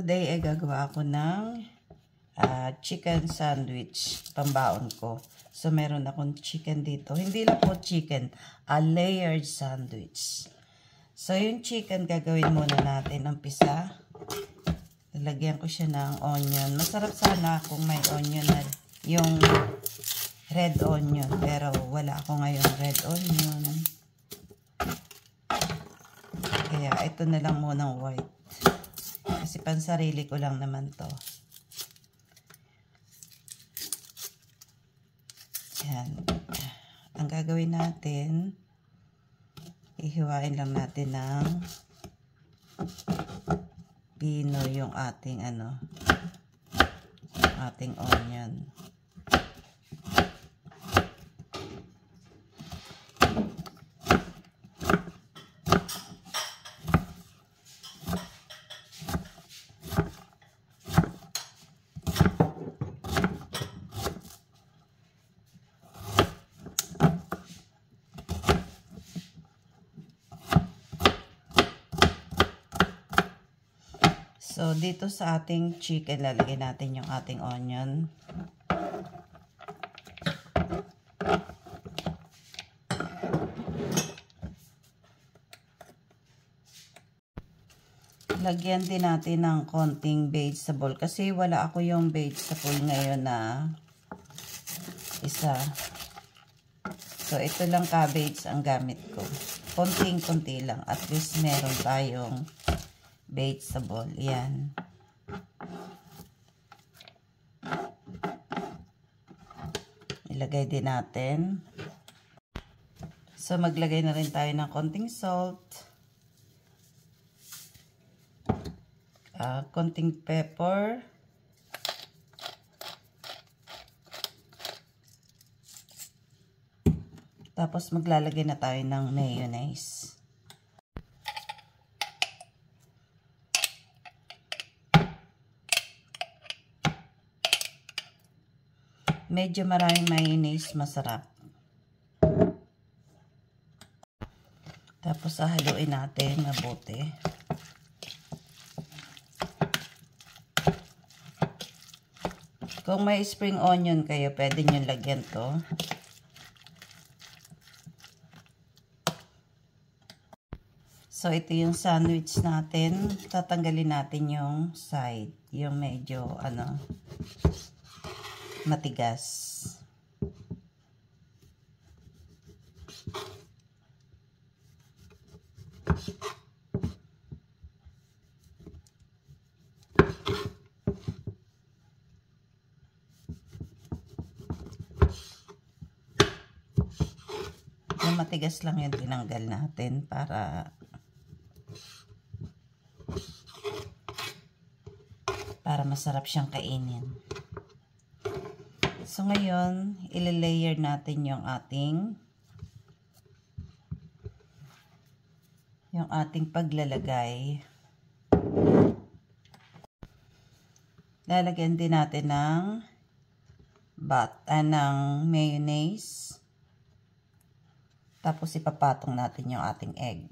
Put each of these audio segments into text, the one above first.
Today ay gagawa ako ng chicken sandwich, pambaon ko. So, meron akong chicken dito. Hindi lang po chicken, layered sandwich. So, yung chicken gagawin muna natin. Umpisa, lalagyan ko siya ng onion. Masarap sana kung may onion na yung red onion. Pero wala ako ngayon red onion. Kaya ito na lang muna white. Kasi pansarili ko lang naman to. Yan. Ang gagawin natin, ihiwain lang natin ng pino yung ating ating onion. So, dito sa ating chicken, lalagay natin yung ating onion. Lagyan din natin ng konting vegetable. Kasi wala ako yung vegetable ngayon na isa. So, ito lang cabbage ang gamit ko. Konting-konti lang. At least meron tayong vegetable. Yan. Ilagay din natin. So, maglagay na rin tayo ng konting salt. Konting pepper. Tapos, maglalagay na tayo ng mayonnaise. Medyo maraming mayonnaise, masarap. Tapos, haluin natin mabuti. Kung may spring onion kayo, pwede nyo lagyan to. So, ito yung sandwich natin. Tatanggalin natin yung side. Yung medyo, matigas. Yung matigas lang yung tinanggal natin para masarap siyang kainin. So, ngayon, i-layer natin yung ating paglalagay. Lalagyan din natin ng mayonnaise. Tapos, ipapatong natin yung ating egg.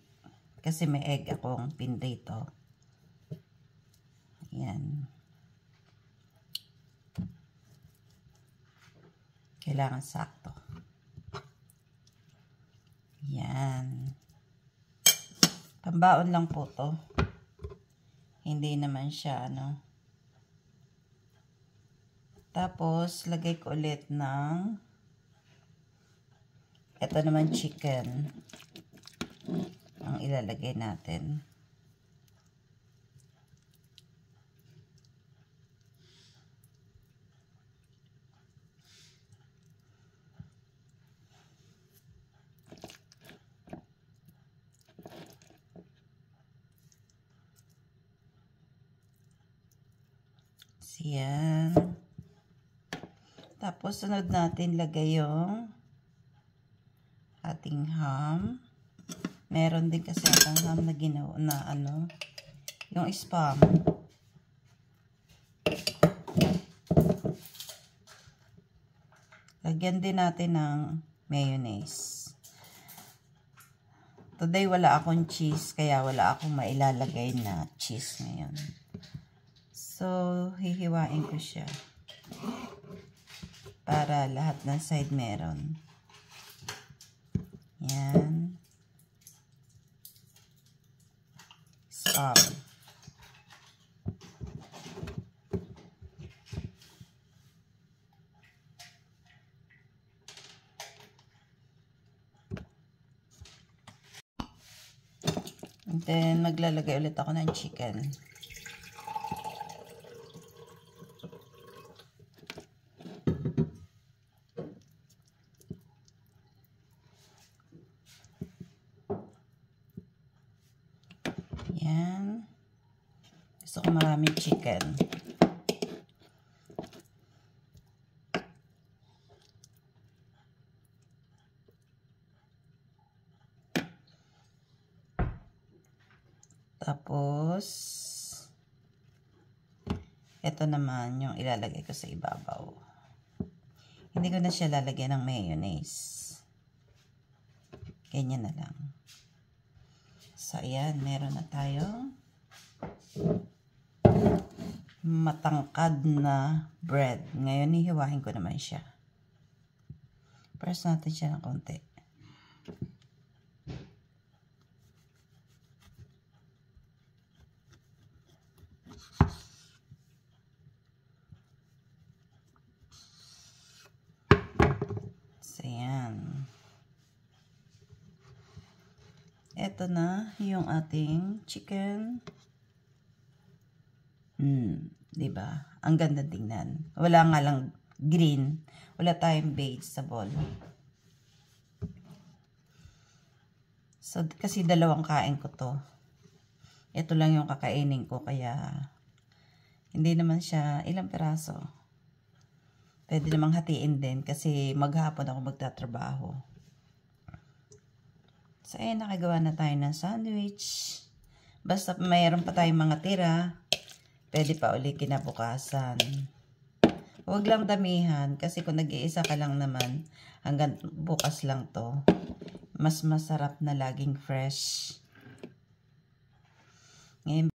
Kasi may egg akong pinrito. Ayan. Kailangan sakto. Yan. Pambaon lang po to. Hindi naman siya, Tapos, lagay ko ulit ng ito naman chicken. Ang ilalagay natin. Yan. Tapos, sunod natin lagay yung ating ham. Meron din kasi akong ham na ginawa na yung spam. Lagyan din natin ng mayonnaise. Today wala akong cheese, kaya wala akong mailalagay na cheese ngayon. So, hihiwain ko siya. Para lahat ng side meron. Yan. Stop. And then, maglalagay ulit ako ng chicken. Yan. Gusto ko maraming chicken. Tapos, ito naman yung ilalagay ko sa ibabaw. Hindi ko na siya lalagyan ng mayonnaise. Ganyan na lang. So, ayan, meron na tayong matangkad na bread. Ngayon, hihiwain ko naman siya. Press natin siya ng konti. So, ayan. Ito na yung ating chicken. Diba? Ang ganda tingnan. Wala nga lang green. Wala tayong vegetable. So, kasi dalawang kain ko to. Ito lang yung kakainin ko. Kaya, hindi naman siya ilang peraso. Pwede namang hatiin din kasi maghapon ako magtatrabaho. So, ayun, nakagawa na tayo ng sandwich. Basta mayroon pa tayong mga tira, pwede pa ulit kinabukasan. Huwag lang damihan kasi kung nag-iisa ka lang naman, hanggang bukas lang to. Mas masarap na laging fresh. Ngayon,